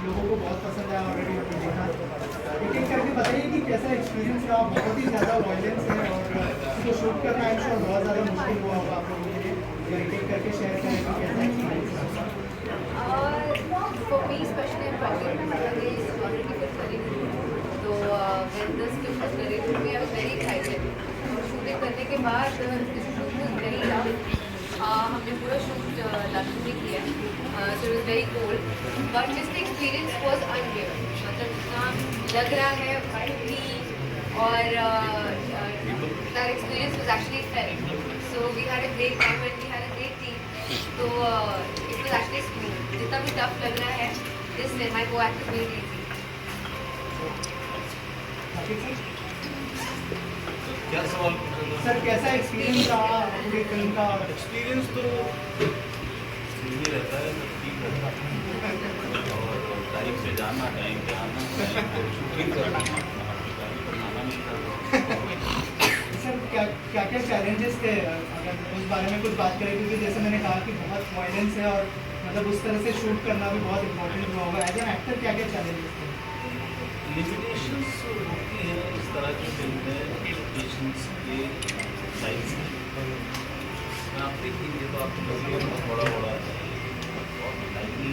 लोगों को बहुत पसंद आया, ऑलरेडी हमने देखा। एक एक करके बताइए कि कैसा एक्सपीरियंस रहा। बहुत ही ज़्यादा वायलेंस है और इसको शूट करना आई एम श्योर बहुत ज़्यादा मुश्किल हुआ होगा आप लोगों के लिए। एक एक करके शेयर करें कि कैसा एक्सपीरियंस रहा। For me especially, I'm probably मैंने already film करी थी, तो when the script was narrated to me, I was very excited. और शूटिंग करने के बाद this shoot was very tough. हमने पूरा शूट लंदन में किया, so it was very cold. But just the experience was unreal. मतलब इतना लग रहा है कि और that experience was actually felt. So we had a great time and we had a great team. So it was actually smooth. जितना भी tough लग रहा है, this semi go act is very easy. क्या सवाल सर कैसा experience रहा पूरी फिल्म का? एक्सपीरियंस तो सही रहता है, ठीक रहता है। और टाइम से जाना, टाइम पे आना, शूटिंग करना, बनाना नहीं था। सर क्या क्या क्या चैलेंजेस थे, अगर उस बारे में कुछ बात करें? क्योंकि जैसे मैंने कहा कि बहुत वायलेंस है और मतलब उस तरह से शूट करना भी बहुत इम्पोर्टेंट हुआ होगा। एज एन एक्टर क्या क्या चैलेंजेस थे? लिमिटेशंस होती हैं इस तरह की फिल्म में, लिमिटेशंस के साइज की। मैं आप देखेंगे तो आपको लगेगा बहुत बड़ा बड़ा और टाइनी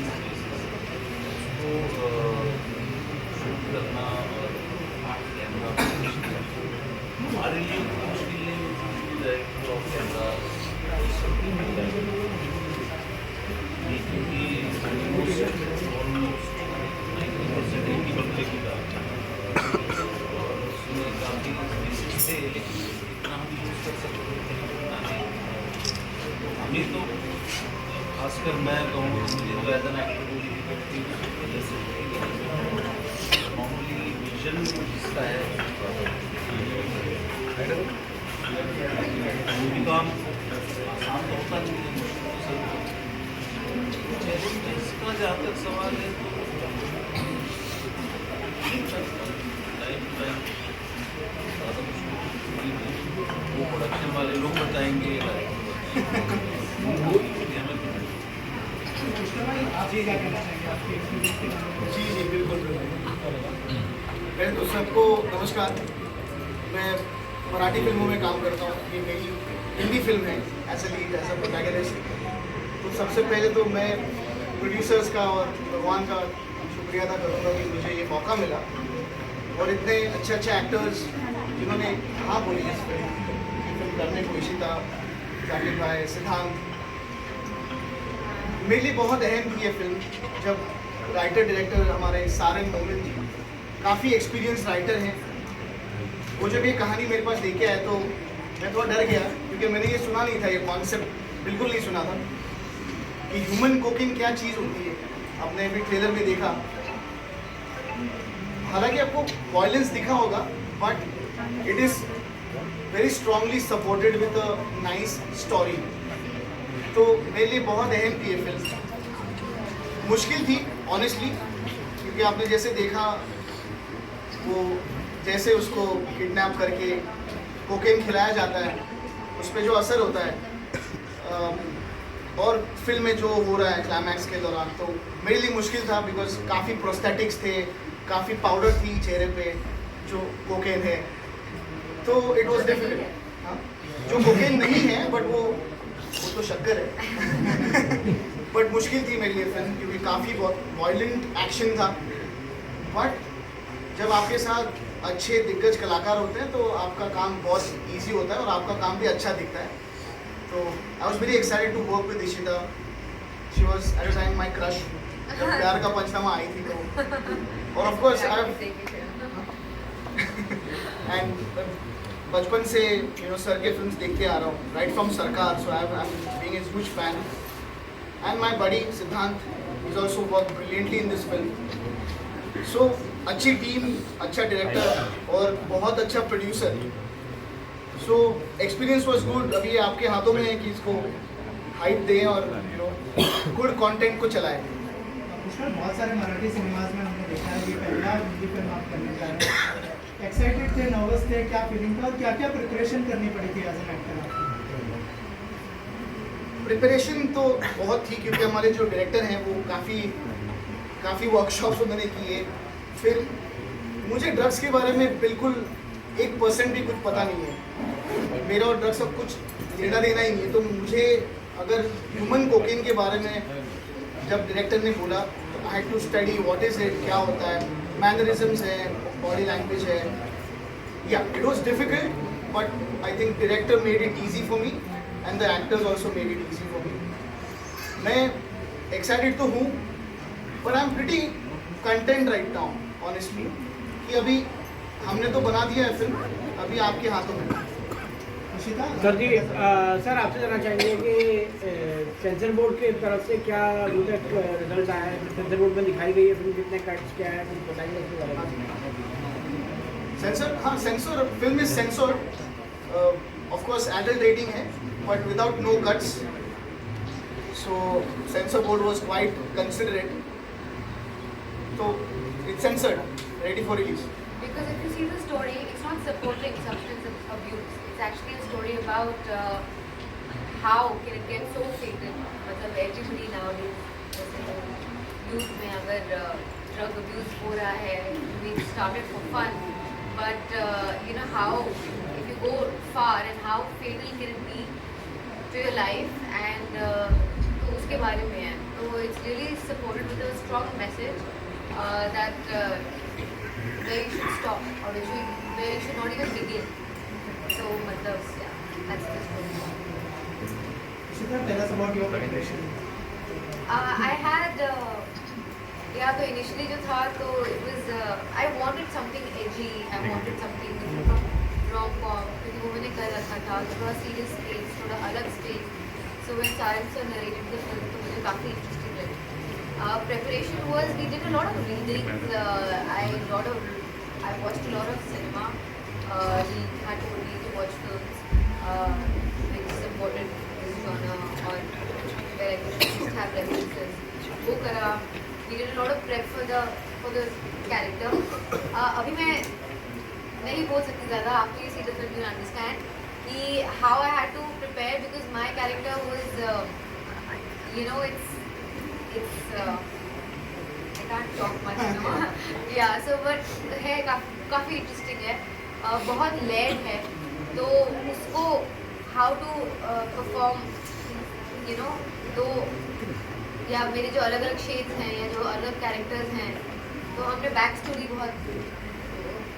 उसको शूट करना और कैमरा हमारे लिए मुश्किल नहीं होती, डायरेक्टर ऑफ कैमरा ऑलमोस्ट 90% एक ही बंदे की बात है और उसमें काफ़ी बेसिस थे, लेकिन इतना हम यूज़ कर सकते थे। हमें तो खासकर मैं कहूँ मुझे तो एज एन एक्टर को डिफिकल्टी उस वजह से नॉर्मली विजन जिसका है मूवी काम आसान तो होता नहीं है, चैलेंजेस का जहाँ तक सवाल है तो टाइम टू टाइम ज़्यादा मुश्किल वो प्रोडक्शन वाले लोग बताएंगे, आप ये क्या कहना चाहेंगे आपके एक्सपीरियंस के बारे में? जी जी बिल्कुल। पहले तो सबको नमस्कार। मैं मराठी फिल्मों में काम करता हूँ, ये मेरी हिंदी फिल्म है as a lead, as a protagonist. तो सबसे पहले तो मैं प्रोड्यूसर्स का और भगवान का शुक्रिया अदा करूँगा कि मुझे ये मौका मिला और इतने अच्छे अच्छे एक्टर्स जिन्होंने हाँ बोली इस फिल्म करने को, इशिता, जाकिर भाई, सिद्धांत। मेरे लिए बहुत अहम थी ये फिल्म। जब राइटर डायरेक्टर हमारे सारंग मोमिन जी काफ़ी एक्सपीरियंस राइटर हैं, वो जब ये कहानी मेरे पास लेके आए तो मैं थोड़ा डर गया, क्योंकि मैंने ये सुना नहीं था, ये कॉन्सेप्ट बिल्कुल नहीं सुना था कि ह्यूमन कुकिंग क्या चीज़ होती है। आपने अभी ट्रेलर में देखा, हालांकि आपको वायलेंस दिखा होगा, but it is very strongly supported with a nice story. तो मेरे लिए बहुत अहम थी ये फिल्म। मुश्किल थी ऑनेस्टली, क्योंकि आपने जैसे देखा वो जैसे उसको किडनैप करके कोकेन खिलाया जाता है, उस पर जो असर होता है और फिल्म में जो हो रहा है क्लाइमैक्स के दौरान, तो मेरे लिए मुश्किल था बिकॉज काफ़ी प्रोस्थेटिक्स थे, काफ़ी पाउडर थी चेहरे पे जो कोकेन है, तो इट वाज डिफिकल्ट। हाँ, जो कोकेन नहीं है बट वो तो शक्कर है बट मुश्किल थी मेरे लिए फिल्म, क्योंकि काफ़ी बहुत वायलेंट एक्शन था। बट जब आपके साथ अच्छे दिग्गज कलाकार होते हैं तो आपका काम बहुत इजी होता है और आपका काम भी अच्छा दिखता है। तो I was very excited to work with Ishita. She was at a time my crush. जब प्यार का पंचनामा आई थी तो, और ऑफ कोर्स एंड बचपन से सर के फिल्म्स देखते आ रहा हूँ, right from Sarkar, so I am being a huge fan. And my buddy Siddhant is also work brilliantly in this film. So अच्छी टीम, अच्छा डायरेक्टर और बहुत अच्छा producer. So experience was good. अभी आपके हाथों में है कि इसको हाइप दें और गुड कंटेंट को चलाएं। बहुत सारे मराठी सिनेमाज में हमने देखा है, ये पहला हिंदी फिल्म आप करने जा रहे हैं। एक्साइटेड थे, नर्वस थे, क्या फीलिंग था और क्या क्या प्रिपरेशन करनी पड़ी थी एज एन एक्टर? प्रिपरेशन तो बहुत थी, क्योंकि हमारे जो डायरेक्टर हैं वो काफ़ी काफ़ी वर्कशॉप्स मैंने किए। फिर मुझे ड्रग्स के बारे में बिल्कुल 1% भी कुछ पता नहीं है। मेरा और ड्रग्स का कुछ लेना देना ही नहीं है। तो मुझे अगर ह्यूमन कोकेन के बारे में जब डायरेक्टर ने बोला तो I had to study what is it, क्या होता है, मैनरिज्म्स है, बॉडी लैंग्वेज है। या it was difficult but I think director made it easy for me and the actors also made it easy for me. मैं excited तो हूँ but I am pretty content right now honestly कि अभी हमने तो बना दिया है फिल्म, अभी आपके हाथों में। इशिता, सर जी सर आपसे जानना चाहेंगे कि सेंसर बोर्ड की तरफ से क्या अभी तक रिजल्ट आया है, सेंसर बोर्ड में दिखाई गई है फिल्म, कितने कट्स क्या है, कुछ बताइए इसके बारे में। सेंसर, हाँ censor, film is censored, of course adult rating है but without no cuts, so censor board was quite considerate, तो it's censored, ready for release. Because if you see the story, it's not supporting substance abuse. It's actually a story about how can it get so fatal. मतलब everybody nowadays, जैसे youth में अगर drug abuse हो रहा है, we started for fun, but you know how if you go far and how fatal can it be to your life, and तो उसके बारे में है. तो it's really supported with a strong message that where you should stop or where you should not even begin. So, matlab, yeah, that's the story. Ishita, tell us about your preparation. I had, yeah, so initially जो था तो it was, I wanted something edgy, I wanted something from rom-com, क्योंकि वो मैंने कर रखा था, थोड़ा serious stakes, थोड़ा अलग stakes. So when Saran sir narrated the film, तो मुझे काफ़ी interesting लगी. Preparation was, we did a lot of readings, I watched a lot of cinema, we had to read, watch films, which supported this genre or where I could just have references. वो करा, we did a lot of prep for the character. अभी मैं नहीं बोल सकती ज़्यादा, आपको ये see the film, you understand कि how I had to prepare because my character was, you know, it's I can't talk much, you know. Yeah, so but है काफ़ी इंटरेस्टिंग है, बहुत लेड है, तो उसको how to perform, you know, तो या मेरे जो अलग अलग शेड्स हैं या जो अलग कैरेक्टर्स हैं, तो हमने बैक स्टोरी बहुत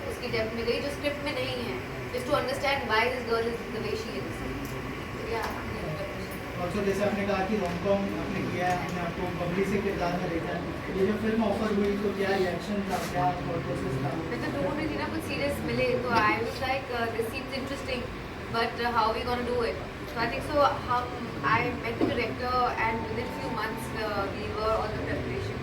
उसकी डेप्थ में गई जो स्क्रिप्ट में नहीं है, just to understand why this girl is the way she is. Yeah. Also जैसे आपने कहा कि रोम-कॉम आपने किया है, हमने आपको बबली से किरदार में देखा है, ये जो फिल्म ऑफर हुई तो क्या रिएक्शन था, क्या प्रोसेस था? मैं तो ढूंढ रही थी ना कुछ सीरियस मिले, तो I was like this seems interesting but how we gonna do it. So I think so I met the director and within few months we were on the preparation.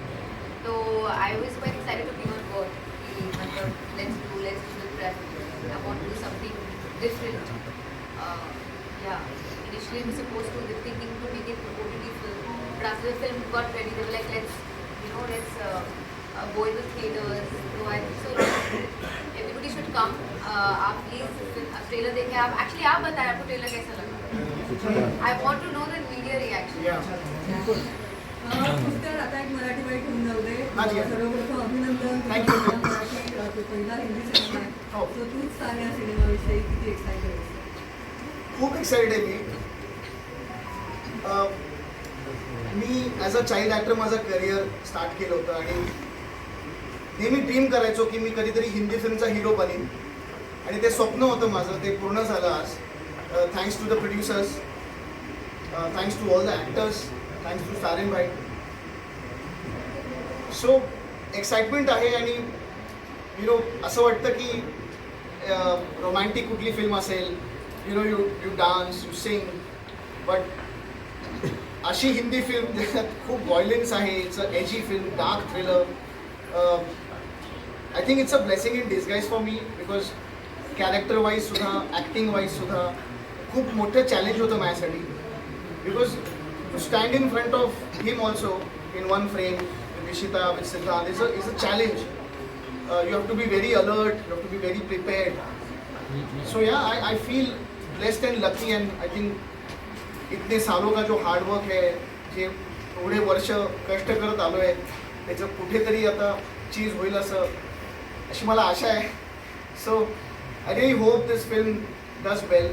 तो I was quite excited to be on board कि मतलब let's do the prep. I want to do something different. Yeah. Initially, we were supposed to be thinking to make it an OTT film, but after the film got ready, they were like, let's go in the theaters. So I think so. Everybody should come. आप please trailer देखें. आप बताएं आपको trailer कैसा लगा. I want to know the media reaction. Yeah. Pushkar आता एक Marathi white होऊन जाऊ दे. हा जी. सर्वप्रथम अभिनंदन. Thank you. मराठी पहिला हिंदी सिनेमा आहे. हो. So तूच सांग या सिनेमाविषयी किती एक्साइटेड आहेस? खूप एक्साइटेड आहे मी ॲज अ चाइल्ड ॲक्टर माझं करिअर स्टार्ट केलं होतं आणि नेहमी ड्रीम करायचो की मी कधीतरी हिंदी फिल्मचा हिरो बनीन आणि ते स्वप्न होतं माझं, ते पूर्ण झालं आज. Thanks to the producers, thanks to all the actors, thanks to सारेन भाई. सो एक्साइटमेंट आहे आणि असं वाटतं की रोमॅन्टिक कुठली फिल्म असेल, you dance, you sing, but अशी हिंदी फिल्म ज्याच्यात खूप व्हायलन्स आहे, it's a edgy film, dark thriller. I think it's a blessing in disguise for me because character wise सुद्धा, ॲक्टिंग वाईज सुद्धा खूप मोठं चॅलेंज होतं माझ्यासाठी. Because to stand in front of him also in one frame with Ishita, with Siddhant is a challenge. You have to be very alert, you have to be very prepared. So yeah, I feel blessed and lucky, and I think इतने सालों का जो hard work है, जे थोड़े वर्ष कष्ट करत आलो आहे, त्याचं कुठेतरी आता चीज होईल अशी मला आशा आहे. So I really hope this film does well